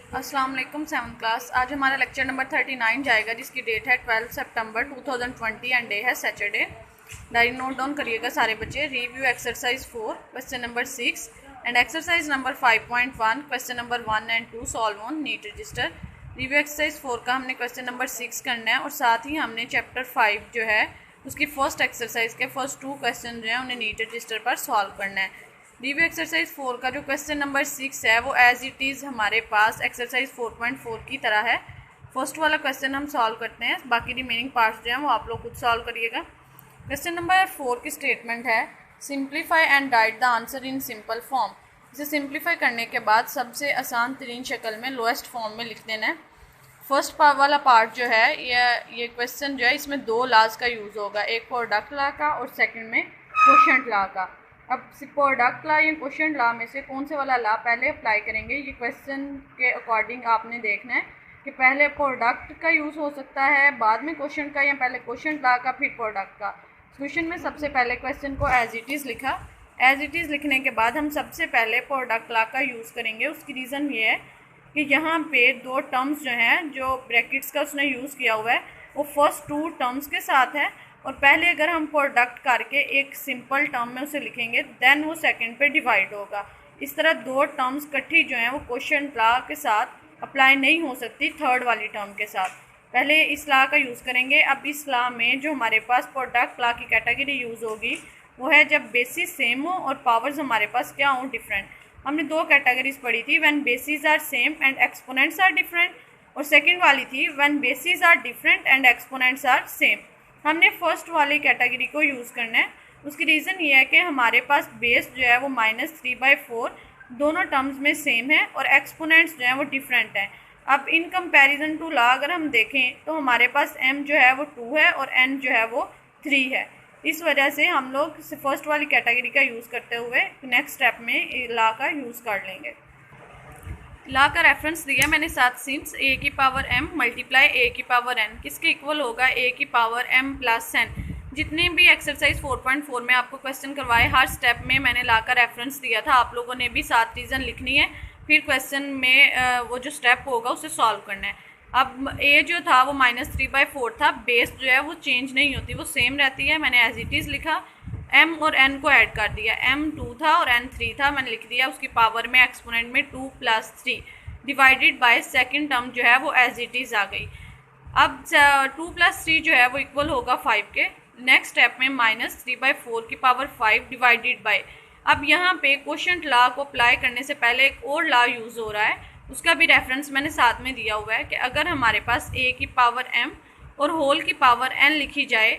अस्सलाम वालेकुम 7th class. आज हमारा लेक्चर नंबर 39 जाएगा, जिसकी डेट है 12 सितंबर 2020 एंड डे है सैटरडे। डायरी नोट डाउन करिएगा सारे बच्चे। Review exercise 4 question number 6 and exercise number 5.1 question number 1 and 2 solve on neat register. Review exercise 4 का हमने क्वेश्चन नंबर 6 करना है और साथ ही हमने चैप्टर 5 जो है उसकी फर्स्ट एक्सरसाइज के फर्स्ट 2 क्वेश्चन जो है उन्हें नीट रजिस्टर पर सॉल्व करना है। रिव्यू एक्सरसाइज 4 का जो क्वेश्चन नंबर 6 है वो एज इट इज़ हमारे पास एक्सरसाइज 4.4 की तरह है। फर्स्ट वाला क्वेश्चन हम सॉल्व करते हैं, बाकी रिमेनिंग पार्ट्स जो हैं वो आप लोग खुद सॉल्व करिएगा। क्वेश्चन नंबर 4 की स्टेटमेंट है simplify and right the answer in simple form. इसे सिंप्लीफाई करने के बाद सबसे आसान तरीन शक्ल में लोएस्ट फॉर्म में लिख देना है। फर्स्ट वाला पार्ट जो है ये क्वेश्चन जो है इसमें 2 लॉज का यूज़ होगा, एक प्रोडक्ट लॉ का और सेकंड में क्वोशंट लॉ का। अब प्रोडक्ट लॉ या क्वोशंट लॉ में से कौन से वाला लॉ पहले अप्लाई करेंगे, ये क्वेश्चन के अकॉर्डिंग आपने देखना है कि पहले प्रोडक्ट का यूज़ हो सकता है, बाद में क्वोशंट का, या पहले क्वोशंट लॉ का फिर प्रोडक्ट का। क्वेश्चन में सबसे पहले क्वेश्चन को एज इट इज़ लिखा। एज इट इज़ लिखने के बाद हम सबसे पहले प्रोडक्ट लॉ का यूज़ करेंगे। उसकी रीज़न ये है कि यहाँ पे 2 टर्म्स जो हैं, जो ब्रैकेट्स का उसने यूज़ किया हुआ है वो फर्स्ट 2 टर्म्स के साथ है, और पहले अगर हम प्रोडक्ट करके एक सिंपल टर्म में उसे लिखेंगे देन वो सेकंड पे डिवाइड होगा। इस तरह 2 टर्म्स इकट्ठी जो हैं वो क्वोशंट लॉ के साथ अप्लाई नहीं हो सकती थर्ड वाली टर्म के साथ। पहले इस लॉ का यूज़ करेंगे। अब इस लॉ में जो हमारे पास प्रोडक्ट लॉ की कैटेगरी यूज़ होगी वो है जब बेसिस सेम हो और पावर्स हमारे पास क्या हो, डिफरेंट। हमने 2 कैटेगरीज पढ़ी थी, when bases are same and exponents are different, और सेकंड वाली थी when bases are different and exponents are same. हमने फर्स्ट वाली कैटेगरी को यूज़ करना है। उसकी रीज़न ये है कि हमारे पास बेस जो है वो -3/4 दोनों टर्म्स में सेम है और एक्सपोनेंट्स जो हैं वो डिफरेंट हैं। अब इन कंपैरिजन टू लॉ अगर हम देखें तो हमारे पास m जो है वो 2 है और n जो है वो 3 है। इस वजह से हम लोग फर्स्ट वाली कैटेगरी का यूज़ करते हुए नेक्स्ट स्टेप में लॉ का यूज़ कर लेंगे। लॉ का रेफरेंस दिया मैंने 7 सिंस a की पावर m मल्टीप्लाई a की पावर n किसके इक्वल होगा, a की पावर m प्लस n। जितने भी एक्सरसाइज 4.4 में आपको क्वेश्चन करवाए हर स्टेप में मैंने लॉ का रेफरेंस दिया था। आप लोगों ने भी 7 रीज़न लिखनी है, फिर क्वेश्चन में वो जो स्टेप होगा उसे सॉल्व करना है। अब a जो था वो -3/4 था, बेस जो है वो चेंज नहीं होती, वो सेम रहती है। मैंने एज इट इज़ लिखा, m और n को ऐड कर दिया, m 2 था और n 3 था, मैंने लिख दिया उसकी पावर में एक्सपोनेंट में 2 + 3 डिवाइडेड बाय सेकंड टर्म जो है वो एज इट इज़ आ गई। अब 2 + 3 जो है वो इक्वल होगा 5 के। नेक्स्ट स्टेप में -3/4 की पावर 5 डिवाइडेड बाय, अब यहाँ पे क्वोशंट लॉ को अप्लाई करने से पहले एक और लॉ यूज़ हो रहा है, उसका भी रेफरेंस मैंने साथ में दिया हुआ है कि अगर हमारे पास a की पावर m और होल की पावर n लिखी जाए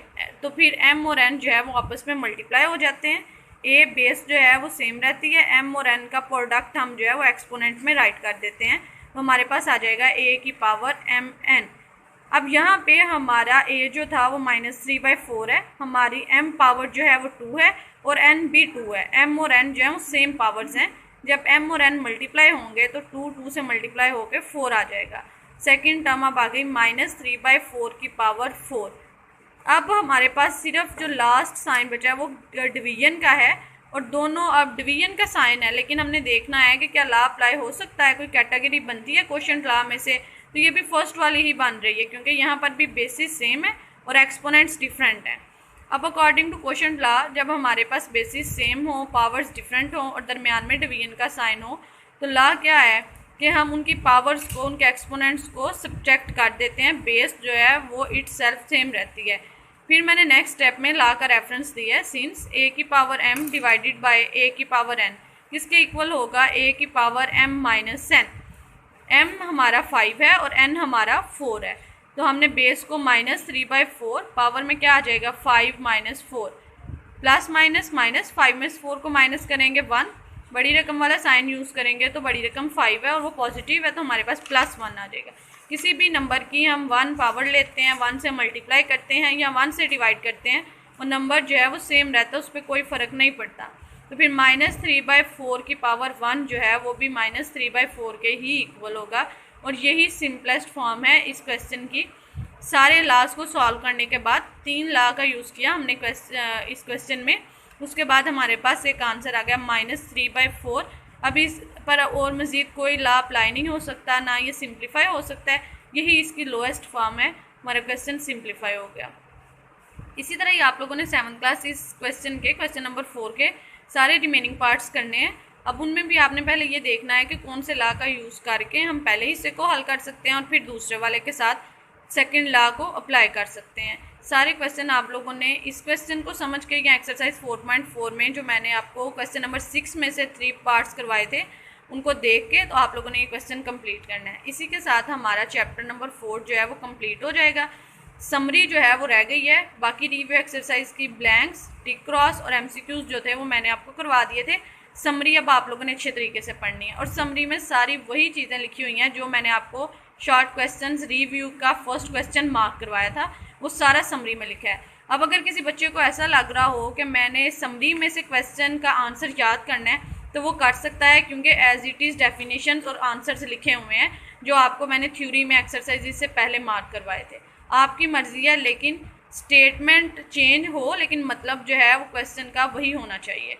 तो फिर m और n जो है वो आपस में मल्टीप्लाई हो जाते हैं। a बेस जो है वो सेम रहती है, m और n का प्रोडक्ट हम जो है वो एक्सपोनेंट में राइट कर देते हैं, तो हमारे पास आ जाएगा a की पावर mn। अब यहाँ पे हमारा a जो था वो -3/4 है, हमारी m पावर जो है वो 2 है और n भी 2 है। m और n जो है वो सेम पावर्स हैं, जब m और n मल्टीप्लाई होंगे तो 2 से मल्टीप्लाई होकर 4 आ जाएगा। सेकंड टर्म अब आ गई -3/4 की पावर 4। अब हमारे पास सिर्फ जो लास्ट साइन बचा है वो डिवीजन का है, और दोनों अब डिवीजन का साइन है, लेकिन हमने देखना है कि क्या लॉ अप्लाई हो सकता है, कोई कैटेगरी बनती है क्वोशंट लॉ में से, तो ये भी फर्स्ट वाली ही बन रही है क्योंकि यहाँ पर भी बेसिस सेम है और एक्सपोनेंट्स डिफरेंट हैं। अब अकॉर्डिंग टू क्वोशंट लॉ जब हमारे पास बेसिस सेम हो, पावर्स डिफरेंट हो और दरमियान में डिवीजन का साइन हो, तो लॉ क्या है कि हम उनकी पावर्स को, उनके एक्सपोनेंट्स को सब्ट्रैक्ट कर देते हैं, बेस जो है वो इटसेल्फ सेम रहती है। फिर मैंने नेक्स्ट स्टेप में लॉ का रेफरेंस दिया है सिंस a की power m divided by a की पावर n किसके इक्वल होगा, a की पावर m - n। m हमारा 5 है और n हमारा 4 है, तो हमने बेस को -3/4 पावर में क्या आ जाएगा 5 - 4 प्लस माइनस माइनस 5 में 4 को माइनस करेंगे 1, बड़ी रकम वाला साइन यूज़ करेंगे तो बड़ी रकम 5 है और वो पॉजिटिव है तो हमारे पास +1 आ जाएगा। किसी भी नंबर की हम 1 पावर लेते हैं, 1 से मल्टीप्लाई करते हैं या 1 से डिवाइड करते हैं, वो नंबर जो है वो सेम रहता है, उस पर कोई फ़र्क नहीं पड़ता। तो फिर -3/4 की पावर 1 जो है वो भी -3/4 के ही इक्वल होगा, और यही सिंपलेस्ट फॉर्म है इस क्वेश्चन की। सारे लॉज को सॉल्व करने के बाद 3 लॉ का यूज़ किया हमने इस क्वेश्चन में, उसके बाद हमारे पास एक आंसर आ गया -3/4 अब इस पर और मज़ीद कोई लॉ अप्लाई नहीं हो सकता, ना ये सिंप्लीफाई हो सकता है। यही इसकी लोएस्ट फॉर्म है, हमारा क्वेश्चन सिंप्लीफाई हो गया। इसी तरह ही आप लोगों ने 7th क्लास इस क्वेश्चन नंबर 4 के सारे रिमेनिंग पार्ट्स करने हैं। अब उनमें भी आपने पहले ये देखना है कि कौन से लॉ का यूज़ करके हम पहले हिस्से को हल कर सकते हैं और फिर दूसरे वाले के साथ सेकंड लॉ को अप्लाई कर सकते हैं। सारे क्वेश्चन आप लोगों ने इस क्वेश्चन को समझ के या एक्सरसाइज 4.4 में जो मैंने आपको क्वेश्चन नंबर 6 में से 3 पार्ट्स करवाए थे उनको देख के तो आप लोगों ने ये क्वेश्चन कंप्लीट करना है। इसी के साथ हमारा चैप्टर नंबर 4 जो है वो कंप्लीट हो जाएगा। समरी जो है वो रह गई है, बाकी रिव्यू एक्सरसाइज की ब्लैंक्स, टिक क्रॉस और एमसीक्यूज जो थे वो मैंने आपको करवा दिए थे। समरी अब आप लोगों ने अच्छे तरीके से पढ़नी है और समरी में सारी वही चीज़ें लिखी हुई हैं जो मैंने आपको शॉर्ट क्वेश्चंस रिव्यू का फर्स्ट क्वेश्चन मार्क करवाया था, वो सारा समरी में लिखा है। अब अगर किसी बच्चे को ऐसा लग रहा हो कि मैंने समरी में से क्वेश्चन का आंसर याद करना है तो वो कर सकता है, क्योंकि एज इट इज़ डेफिनेशंस और आंसर्स लिखे हुए हैं जो आपको मैंने थ्योरी में एक्सरसाइज से पहले मार्क करवाए थे। आपकी मर्ज़ी है, लेकिन स्टेटमेंट चेंज हो लेकिन मतलब जो है वो क्वेश्चन का वही होना चाहिए।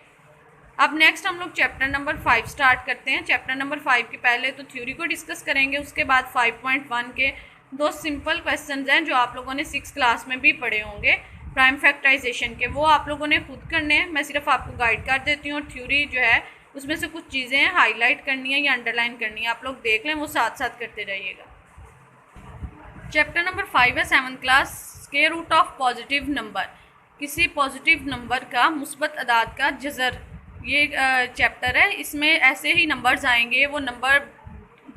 अब नेक्स्ट हम लोग चैप्टर नंबर 5 स्टार्ट करते हैं। चैप्टर नंबर 5 के पहले तो थ्योरी को डिस्कस करेंगे, उसके बाद 5.1 के 2 सिंपल क्वेश्चंस हैं जो आप लोगों ने 6th क्लास में भी पढ़े होंगे प्राइम फैक्टराइजेशन के, वो आप लोगों ने खुद करने हैं। मैं सिर्फ आपको गाइड कर देती हूँ और थ्योरी जो है उसमें से कुछ चीज़ें हाईलाइट करनी है या अंडरलाइन करनी है, आप लोग देख लें, वो साथ साथ करते रहिएगा। चैप्टर नंबर 5 है 7th class, square root of positive number, किसी पॉजिटिव नंबर का मुस्बत अदाद का जज़र, ये चैप्टर है। इसमें ऐसे ही नंबर्स आएंगे, वो नंबर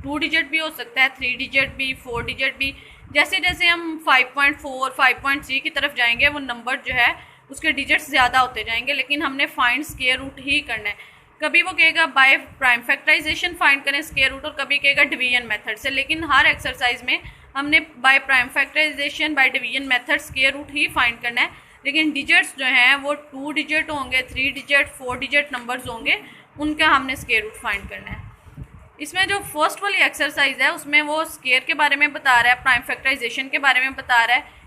2 डिजिट भी हो सकता है, 3 डिजिट भी, 4 डिजिट भी। जैसे जैसे हम 5.4 5.3 की तरफ जाएंगे वो नंबर जो है उसके डिजिट्स ज़्यादा होते जाएंगे, लेकिन हमने फाइंड स्क्वायर रूट ही करना है। कभी वो कहेगा बाय प्राइम फैक्टराइजेशन फाइंड करें स्क्वायर रूट, और कभी कहेगा डिवीजन मेथड से, लेकिन हर एक्सरसाइज में हमने by prime factorization by division method square root ही फाइंड करना है। लेकिन डिजिट्स जो हैं वो 2 डिजिट होंगे, 3 डिजिट, 4 डिजिट नंबर्स होंगे, उनका हमने स्क्वायर रूट फाइंड करना है। इसमें जो फर्स्ट वाली एक्सरसाइज है उसमें वो स्क्वायर के बारे में बता रहा है, प्राइम फैक्टराइजेशन के बारे में बता रहा है।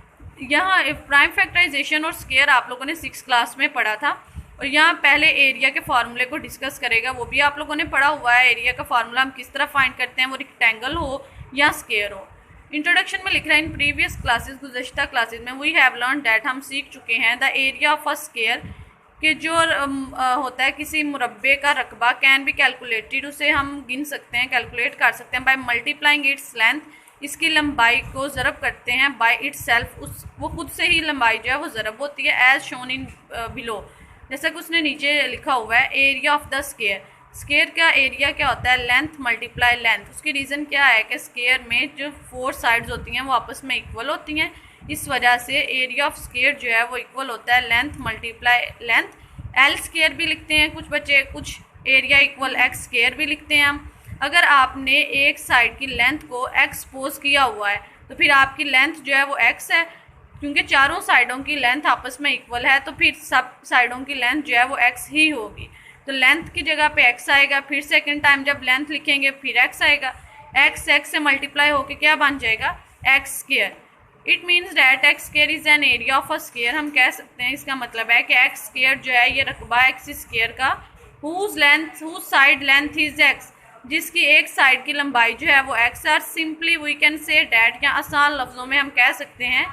यहाँ प्राइम फैक्टराइजेशन और स्क्वायर आप लोगों ने 6th क्लास में पढ़ा था, और यहाँ पहले एरिया के फार्मूले को डिस्कस करेगा, वो भी आप लोगों ने पढ़ा हुआ है। एरिया का फार्मूला हम किस तरह फाइंड करते हैं, वो रेक्टेंगल हो या स्क्वायर हो। इंट्रोडक्शन में लिख रहा है इन प्रीवियस क्लासेस, गुज़श्ता क्लासेस में वी हैव लर्न डैट, हम सीख चुके हैं, the area of a square, कि जो होता है किसी मुरब्बे का रकबा, कैन बी कैलकुलेटेड, उसे हम गिन सकते हैं, कैलकुलेट कर सकते हैं बाय मल्टीप्लाइंग इट्स लेंथ, इसकी लंबाई को ज़रब करते हैं, बाय इट्स सेल्फ, उस वो खुद से ही लंबाई जो है वो ज़रब होती है, एज शोन इन बिलो, जैसा कि उसने नीचे लिखा हुआ है। Area of the square, square का एरिया क्या होता है, लेंथ मल्टीप्लाई लेंथ। उसकी रीज़न क्या है कि स्क्वायर में जो 4 साइड्स होती हैं वो आपस में इक्वल होती हैं, इस वजह से एरिया ऑफ स्क्वायर जो है वो इक्वल होता है length multiply length. L square भी लिखते हैं कुछ बच्चे, कुछ एरिया इक्वल एक्स स्क्वायर भी लिखते हैं हम। अगर आपने एक साइड की लेंथ को एक्स पोज किया हुआ है तो फिर आपकी लेंथ जो है वो एक्स है, क्योंकि चारों साइडों की लेंथ आपस में इक्वल है, तो फिर सब साइडों की लेंथ जो है वो एक्स ही होगी। तो लेंथ की जगह पे एक्स आएगा, फिर सेकंड टाइम जब लेंथ लिखेंगे फिर एक्स आएगा, एक्स एक्स से मल्टीप्लाई होके क्या बन जाएगा, x square. It means that x square is an area of a square, हम कह सकते हैं इसका मतलब है कि एक्स स्क्वायर जो है ये रकबा एक्स स्क्वायर का, whose side length is x, जिसकी एक साइड की लंबाई जो है वो एक्स है। और simply we can say that, या आसान लफ्ज़ों में हम कह सकते हैं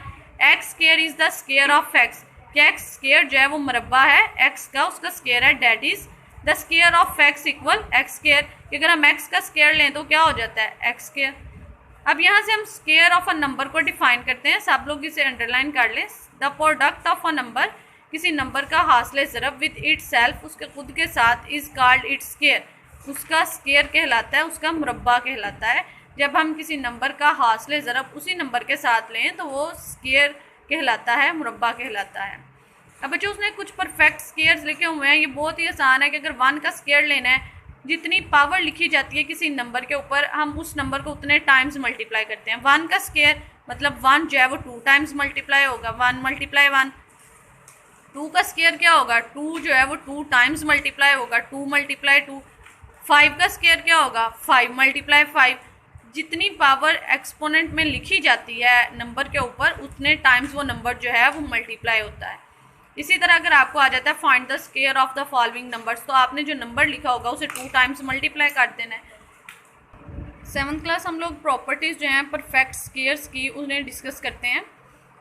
x square is the square of x, कि एक्स स्क्वायर जो है वो मरबा है एक्स का, उसका स्क्वायर है, that is the square of x equal x square. अगर हम एक्स का स्क्वायर लें तो क्या हो जाता है, एक्स स्क्वायर। अब यहाँ से हम स्क्वायर ऑफ अ नंबर को डिफाइन करते हैं, सब लोग इसे अंडरलाइन कर लें। The product of a number, किसी नंबर का हासिल ज़रब विद इट सेल्फ, उसके खुद के साथ, इज कॉल्ड इट्स स्क्वायर, उसका स्क्वायर कहलाता है, उसका मुरब्बा कहलाता है। जब हम किसी नंबर का हासिल ज़रब उसी नंबर के साथ लें तो वो स्क्वायर कहलाता है, मुरब्बा कहलाता है। अब बच्चों उसने कुछ परफेक्ट स्क्वायर्स लिखे हुए हैं, ये बहुत ही आसान है कि अगर 1 का स्क्वायर लेना है, जितनी पावर लिखी जाती है किसी नंबर के ऊपर हम उस नंबर को उतने टाइम्स मल्टीप्लाई करते हैं। 1 का स्क्वायर मतलब 1 जो है वो 2 टाइम्स मल्टीप्लाई होगा, 1 मल्टीप्लाई 1। 2 का स्क्वायर क्या होगा, 2 जो है वो 2 टाइम्स मल्टीप्लाई होगा, 2 मल्टीप्लाई 2। 5 का स्क्वायर क्या होगा, 5 मल्टीप्लाई 5। जितनी पावर एक्सपोनेंट में लिखी जाती है नंबर के ऊपर उतने टाइम्स वो नंबर जो है वो मल्टीप्लाई होता है। इसी तरह अगर आपको आ जाता है find the square of the following numbers, तो आपने जो नंबर लिखा होगा उसे 2 टाइम्स मल्टीप्लाई कर देना है। 7th क्लास हम लोग प्रॉपर्टीज़ जो हैं परफेक्ट स्क्वायर्स की उन्हें डिस्कस करते हैं।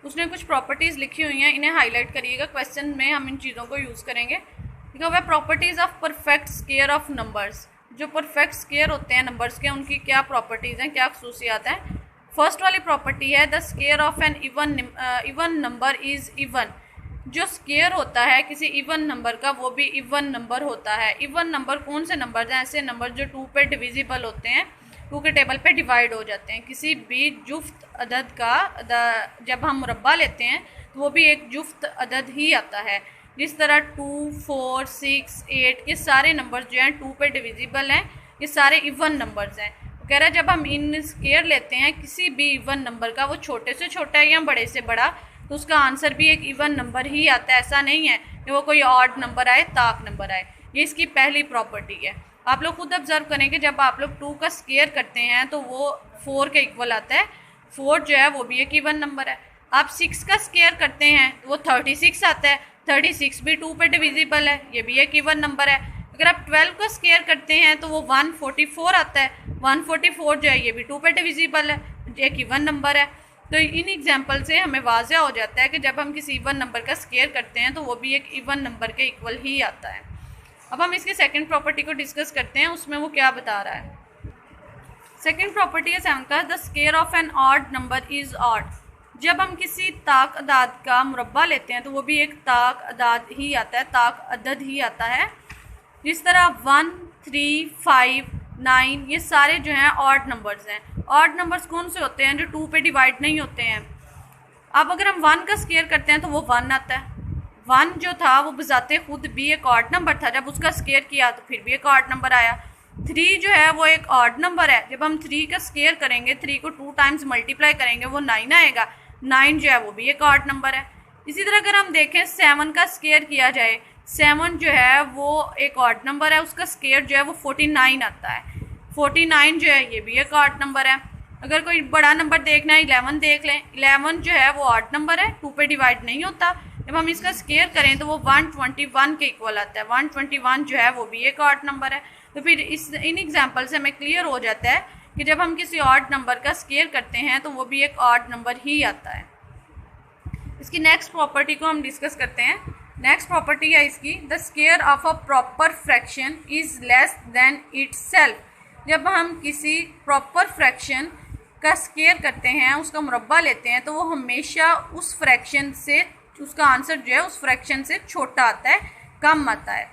उसने कुछ प्रॉपर्टीज़ लिखी हुई हैं, इन्हें हाईलाइट करिएगा, क्वेश्चन में हम इन चीज़ों को यूज़ करेंगे। लिखा हुआ है properties of perfect square of numbers. जो परफेक्ट स्क्वायर होते हैं नंबर्स के, उनकी क्या प्रॉपर्टीज़ हैं, क्या खसूसियात हैं। फर्स्ट वाली प्रॉपर्टी है the square of an even number is even. जो स्क्वायर होता है किसी इवन नंबर का वो भी इवन नंबर होता है। इवन नंबर कौन से नंबर हैं? ऐसे नंबर जो 2 पे डिविजिबल होते हैं, 2 के टेबल पे डिवाइड हो जाते हैं। किसी भी जुफ्त अदद का जब हम मुरब्बा लेते हैं तो वो भी एक जुफ्त अदद ही आता है। जिस तरह 2, 4, 6, 8 ये सारे नंबर्स जो हैं 2 पे डिविजिबल हैं, ये सारे इवन नंबर्स हैं। वो कह रहा है जब हम इन स्क्वायर लेते हैं किसी भी इवन नंबर का, वो छोटे से छोटा है या बड़े से बड़ा, तो उसका आंसर भी एक इवन नंबर ही आता है। ऐसा नहीं है कि वो कोई ऑड नंबर आए, ताक नंबर आए। ये इसकी पहली प्रॉपर्टी है। आप लोग खुद ऑब्जर्व करेंगे जब आप लोग 2 का स्क्वायर करते हैं तो वो 4 के इक्वल आता है। 4 जो है वो भी एक इवन नंबर है। आप 6 का स्क्वायर करते हैं तो वो 36 आता है। 36 भी 2 पे डिविजिबल है, ये भी एक इवन नंबर है। अगर आप 12 का स्क्वायर करते हैं तो वो 144 आता है। 144 जो है ये भी 2 पे डिविजिबल है, एक इवन नंबर है। तो इन एग्जाम्पल से हमें वाज़ह हो जाता है कि जब हम किसी इवन नंबर का स्क्वायर करते हैं तो वो भी एक इवन नंबर के इक्वल ही आता है। अब हम इसकी सेकंड प्रॉपर्टी को डिस्कस करते हैं, उसमें वो क्या बता रहा है। सेकंड प्रॉपर्टी है 7th का, the square of an odd number is odd. जब हम किसी ताक अदाद का मुरब्बा लेते हैं तो वो भी एक ताक अदाद ही आता है, ताक अदद ही आता है। जिस तरह 1, 3, 5, 9 ये सारे जो हैं ऑड नंबर्स हैं। ऑड नंबर्स कौन से होते हैं? जो 2 पे डिवाइड नहीं होते हैं। अब अगर हम 1 का स्क्वायर करते हैं तो वो 1 आता है। 1 जो था वो बजाते खुद भी एक ऑड नंबर था, जब उसका स्क्वायर किया तो फिर भी एक ऑड नंबर आया। 3 जो है वो एक ऑड नंबर है, जब हम 3 का स्क्वायर करेंगे, 3 को 2 टाइम्स मल्टीप्लाई करेंगे वो 9 आएगा। 9 जो है वो भी एक ऑड नंबर है। इसी तरह अगर हम देखें 7 का स्क्वायर किया जाए, 7 जो है वो एक ऑड नंबर है, उसका स्क्वायर जो है वो 49 आता है। 49 जो है ये भी एक ऑड नंबर है। अगर कोई बड़ा नंबर देखना है 11 देख लें, 11 जो है वो ऑड नंबर है, 2 पे डिवाइड नहीं होता। जब हम इसका स्क्वायर करें तो वो 121 के इक्वल आता है। 121 जो है वो भी एक ऑड नंबर है। तो फिर इन एग्जाम्पल से हमें क्लियर हो जाता है कि जब हम किसी ऑड नंबर का स्क्वायर करते हैं तो वो भी एक ऑड नंबर ही आता है। इसकी नेक्स्ट प्रॉपर्टी को हम डिस्कस करते हैं। नेक्स्ट प्रॉपर्टी है इसकी, the square of a proper fraction is less than itself. जब हम किसी प्रॉपर फ्रैक्शन का स्क्वायर करते हैं, उसका मुरब्बा लेते हैं, तो वो हमेशा उस फ्रैक्शन से, उसका आंसर जो है उस फ्रैक्शन से छोटा आता है, कम आता है।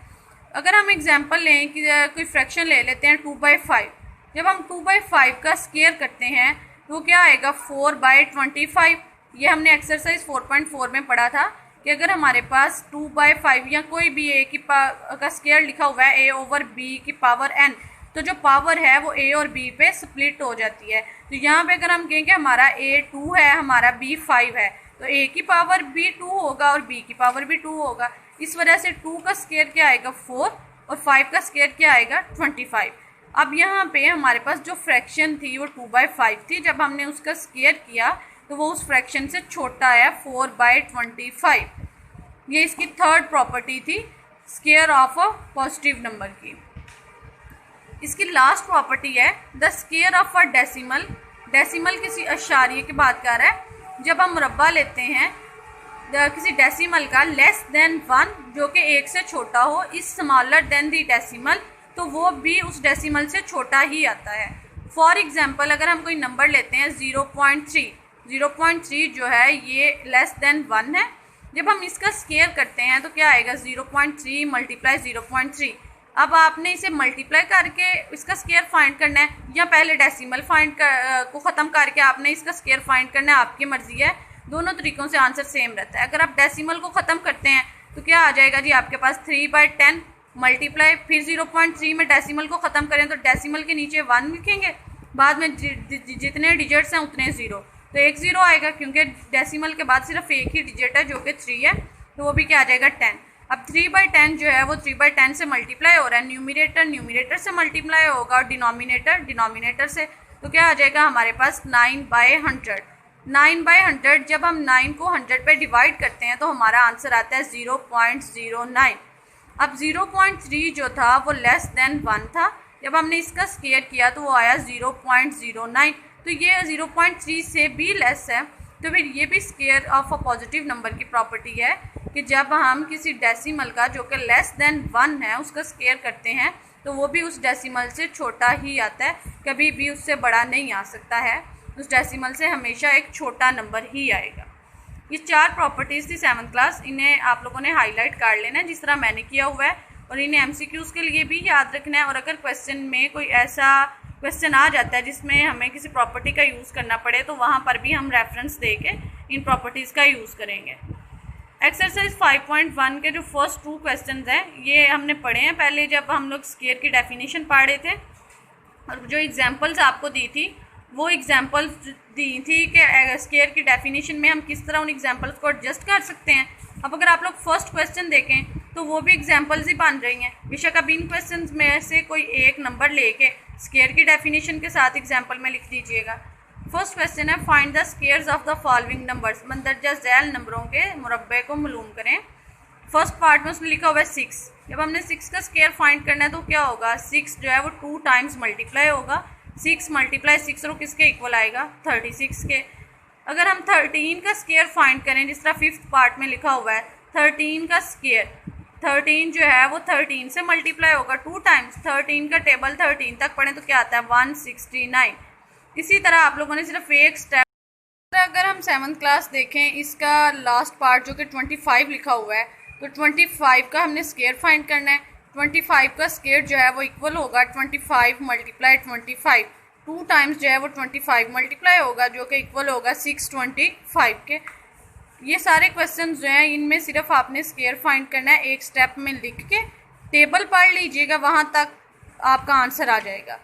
अगर हम एग्जांपल लें कि कोई फ्रैक्शन ले लेते हैं 2/5। जब हम 2/5 का स्क्वायर करते हैं तो वो क्या आएगा? 4/25। ये हमने एक्सरसाइज 4.4 में पढ़ा था कि अगर हमारे पास 2/5 या कोई भी a का स्क्वायर लिखा हुआ है a/b⁴n, तो जो पावर है वो a और b पे स्प्लिट हो जाती है। तो यहाँ पे अगर हम कहें कि हमारा a 2 है, हमारा b 5 है, तो a की पावर भी 2 होगा और b की पावर भी 2 होगा। इस वजह से 2 का स्क्वायर क्या आएगा? 4, और 5 का स्क्वायर क्या आएगा? 25। अब यहाँ पे हमारे पास जो फ्रैक्शन थी वो 2/5 थी, जब हमने उसका स्क्वायर किया तो वो उस फ्रैक्शन से छोटा आया 4/25। ये इसकी थर्ड प्रॉपर्टी थी square of a positive number की। इसकी लास्ट प्रॉपर्टी है the square of a decimal. Decimal किसी अशारिये की बात कर रहा है। जब हम मुरब्बा लेते हैं किसी डेसिमल का लेस देन 1, जो कि 1 से छोटा हो, is smaller than the decimal, तो वो भी उस डेसिमल से छोटा ही आता है। फॉर एग्जांपल अगर हम कोई नंबर लेते हैं 0.3, 0.3 जो है ये लेस देन 1 है। जब हम इसका स्क्वायर करते हैं तो क्या आएगा? 0.3 मल्टीप्लाई 0.3। अब आपने इसे मल्टीप्लाई करके इसका स्क्वायर फाइंड करना है, या पहले डेसिमल को ख़त्म करके आपने इसका स्क्वायर फाइंड करना है, आपकी मर्जी है। दोनों तरीक़ों से आंसर सेम रहता है। अगर आप डेसिमल को ख़त्म करते हैं तो क्या आ जाएगा जी? आपके पास 3/10 मल्टीप्लाई, फिर 0.3 में डेसिमल को ख़त्म करें तो डेसिमल के नीचे 1 लिखेंगे, बाद में जितने डिजिट्स हैं उतने 0, तो एक 0 आएगा, क्योंकि डेसिमल के बाद सिर्फ एक ही डिजिट है जो कि 3 है, तो वो भी क्या आ जाएगा? 10। अब 3/10 जो है वो 3/10 से मल्टीप्लाई हो रहा है। न्यूमिनेटर से मल्टीप्लाई होगा और डिनोमिनेटर से, तो क्या आ जाएगा हमारे पास? 9/100। 9/100 जब हम 9 को 100 पे डिवाइड करते हैं तो हमारा आंसर आता है 0.09। अब 0.3 जो था वो लेस देन 1 था, जब हमने इसका स्क्वायर किया तो वो आया 0.09। तो ये 0.3 से भी लेस है, तो फिर ये भी square of a positive number की प्रॉपर्टी है कि जब हम किसी डेसिमल का जो कि लेस देन 1 है उसका स्क्वायर करते हैं तो वो भी उस डेसिमल से छोटा ही आता है, कभी भी उससे बड़ा नहीं आ सकता है। उस डेसिमल से हमेशा एक छोटा नंबर ही आएगा। ये 4 प्रॉपर्टीज़ थी 7th क्लास, इन्हें आप लोगों ने हाईलाइट कर लेना है जिस तरह मैंने किया हुआ है, और इन्हें MCQs के लिए भी याद रखना है। और अगर क्वेश्चन में कोई ऐसा क्वेश्चन आ जाता है जिसमें हमें किसी प्रॉपर्टी का यूज़ करना पड़े तो वहाँ पर भी हम रेफरेंस दे के इन प्रॉपर्टीज़ का यूज़ करेंगे। एक्सरसाइज 5.1 के जो फर्स्ट 2 क्वेश्चन हैं ये हमने पढ़े हैं पहले जब हम लोग स्क्वायर की डेफिनेशन पढ़ रहे थे, और जो एग्जांपल्स आपको दी थी वो एग्जांपल्स दी थी कि स्क्वायर की डेफिनेशन में हम किस तरह उन एग्जांपल्स को एडजस्ट कर सकते हैं। अब अगर आप लोग फर्स्ट क्वेश्चन देखें तो वो भी एग्जांपल्स ही बन रही हैं। बेशक अब इन क्वेश्चंस में से कोई एक नंबर लेके स्क्वायर की डेफिनेशन के साथ एग्जांपल में लिख दीजिएगा। फर्स्ट क्वेश्चन है find the squares of the following numbers, मंदरजा झैल नंबरों के मुरब्बे को मालूम करें। फर्स्ट पार्ट में उसने लिखा हुआ है 6। जब हमने 6 का स्क्वायर फाइंड करना है तो क्या होगा, 6 जो है वो 2 टाइम्स मल्टीप्लाई होगा। 6 × 6 और किसके इक्वल आएगा, 36 के। अगर हम 13 का स्क्वायर फाइंड करें जिस तरह 5th पार्ट में लिखा हुआ है, 13 का स्क्वायर 13 जो है वो 13 से मल्टीप्लाई होगा 2 टाइम्स। 13 का टेबल 13 तक पढ़ें तो क्या आता है 169। इसी तरह आप लोगों ने सिर्फ एक स्टेप, अगर हम 7th क्लास देखें इसका लास्ट पार्ट जो कि 25 लिखा हुआ है तो 25 का हमने स्क्वायर फाइंड करना है। 25 का स्क्वायर जो है वो इक्वल होगा 25 × 25, 2 टाइम्स जो है वो 25 मल्टीप्लाई होगा जो कि इक्वल होगा 625 के। ये सारे क्वेश्चन जो हैं इनमें सिर्फ आपने स्क्वायर फाइंड करना है, एक स्टेप में लिख के टेबल पढ़ लीजिएगा, वहाँ तक आपका आंसर आ जाएगा।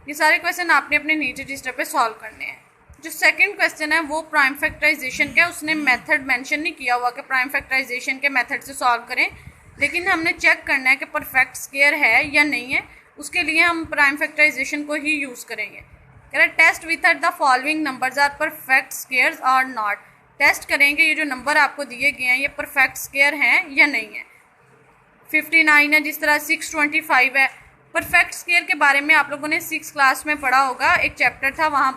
ये सारे क्वेश्चन आपने अपने नीचे रजिस्टर पे सॉल्व करने हैं। जो सेकंड क्वेश्चन है वो प्राइम फैक्टराइजेशन का, उसने मेथड मेंशन नहीं किया हुआ कि प्राइम फैक्टराइजेशन के मेथड से सॉल्व करें, लेकिन हमने चेक करना है कि परफेक्ट स्क्वायर है या नहीं है, उसके लिए हम प्राइम फैक्टराइजेशन को ही यूज़ करेंगे। कह रहे test with the following numbers are perfect squares और नॉट। टेस्ट करेंगे ये जो नंबर आपको दिए गए हैं ये परफेक्ट स्क्वायर हैं या नहीं है। 59 है, जिस तरह 625 है। परफेक्ट स्क्वायर के बारे में आप लोगों ने 6th क्लास में पढ़ा होगा, एक चैप्टर था वहाँ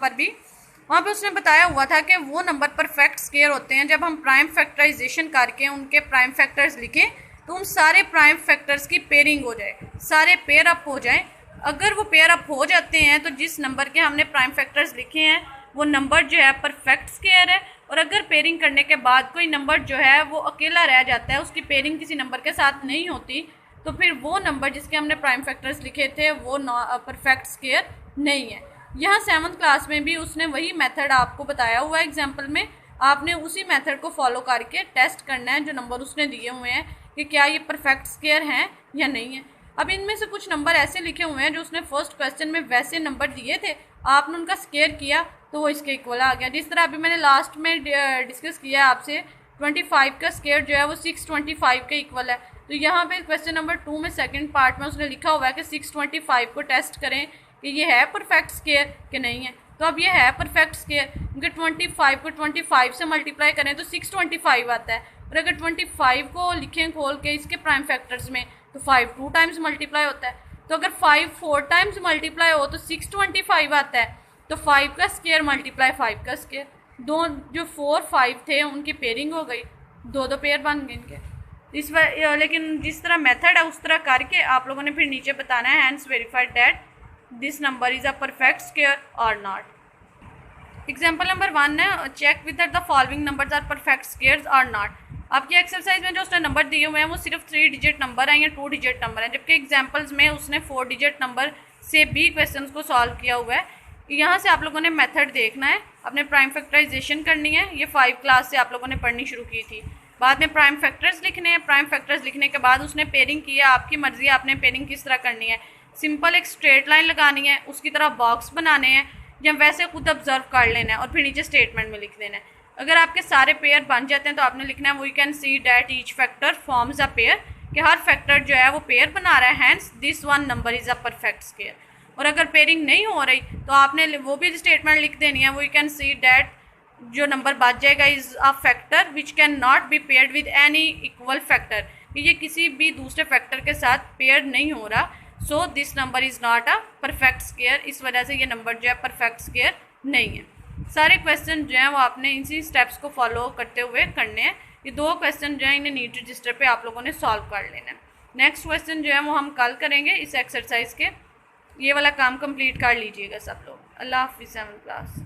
पर उसने बताया हुआ था कि वो नंबर परफेक्ट स्क्वायर होते हैं जब हम प्राइम फैक्टराइजेशन करके उनके प्राइम फैक्टर्स लिखें तो उन सारे प्राइम फैक्टर्स की पेयरिंग हो जाए, सारे पेयर अप हो जाएं। अगर वो पेयर अप हो जाते हैं तो जिस नंबर के हमने प्राइम फैक्टर्स लिखे हैं वो नंबर जो है परफेक्ट स्क्वायर है। और अगर पेयरिंग करने के बाद कोई नंबर जो है वो अकेला रह जाता है, उसकी पेयरिंग किसी नंबर के साथ नहीं होती, तो फिर वो नंबर जिसके हमने प्राइम फैक्टर्स लिखे थे वो परफेक्ट स्क्वायर नहीं है। यहाँ 7th क्लास में भी उसने वही मेथड आपको बताया हुआ है एग्जाम्पल में, आपने उसी मेथड को फॉलो करके टेस्ट करना है जो नंबर उसने दिए हुए हैं कि क्या ये परफेक्ट स्क्वायर हैं या नहीं है। अब इनमें से कुछ नंबर ऐसे लिखे हुए हैं जो उसने फर्स्ट क्वेश्चन में वैसे नंबर दिए थे, आपने उनका स्क्वायर किया तो वो इसके इक्वल आ गया। जिस तरह अभी मैंने लास्ट में डिस्कस किया आपसे, 25 का स्क्वायर जो है वो 625 के इक्वल है। तो यहाँ पे क्वेश्चन नंबर 2 में सेकंड पार्ट में उसने लिखा हुआ है कि 625 को टेस्ट करें कि ये है परफेक्ट स्क्वायर कि नहीं है। तो अब ये है परफेक्ट स्क्वायर क्योंकि 25 को 25 से मल्टीप्लाई करें तो 625 आता है, और अगर 25 को लिखें खोल के इसके प्राइम फैक्टर्स में तो 5 2 टाइम्स मल्टीप्लाई होता है। तो अगर 5 4 टाइम्स मल्टीप्लाई हो तो 625 आता है। तो 5 का स्क्वायर मल्टीप्लाई 5 का स्क्वायर, दो जो 4 5 थे उनकी पेयरिंग हो गई, दो पेयर बन गए इनके। लेकिन जिस तरह मेथड है उस तरह करके आप लोगों ने फिर नीचे बताना है hence verified that this number is a perfect square और नॉट। एग्जाम्पल नंबर 1 है check with the following numbers are perfect squares और नॉट। आपकी एक्सरसाइज में जो उसने नंबर दिए हुए हैं वो सिर्फ 3 डिजिट नंबर हैं या 2 डिजिट नंबर हैं, जबकि एग्जाम्पल्स में उसने 4 डिजिट नंबर से भी क्वेश्चन को सॉल्व किया हुआ है। यहाँ से आप लोगों ने मेथड देखना है, अपने प्राइम फैक्टराइजेशन करनी है, ये 5 क्लास से आप लोगों ने पढ़नी शुरू की थी। बाद में प्राइम फैक्टर्स लिखने हैं, प्राइम फैक्टर्स लिखने के बाद उसने पेयरिंग किया, आपकी मर्जी है आपने पेयरिंग किस तरह करनी है। सिंपल एक स्ट्रेट लाइन लगानी है, उसकी तरह बॉक्स बनाने हैं या वैसे खुद ऑब्जर्व कर लेना है और फिर नीचे स्टेटमेंट में लिख देना है। अगर आपके सारे पेयर बन जाते हैं तो आपने लिखना है we can see that each factor forms a pair, कि हर फैक्टर जो है वो पेयर बना रहा है, hence this one number is a perfect square. और अगर पेयरिंग नहीं हो रही तो आपने वो भी स्टेटमेंट लिख देनी है वी कैन सी डैट जो नंबर बच जाएगा is a factor which can not be paired with any equal factor, ये किसी भी दूसरे फैक्टर के साथ पेयर नहीं हो रहा, so this number is not a perfect square, इस वजह से ये नंबर जो है परफेक्ट स्क्वायर नहीं है। सारे क्वेश्चन जो हैं वो आपने इसी स्टेप्स को फॉलो करते हुए करने हैं। ये 2 क्वेश्चन जो हैं इन्हें नीट रजिस्टर पे आप लोगों ने सॉल्व कर लेना है। नेक्स्ट क्वेश्चन जो है वो हम कल करेंगे इस एक्सरसाइज के। ये वाला काम कंप्लीट कर लीजिएगा सब लोग। अल्लाह हाफिज़ 7th क्लास।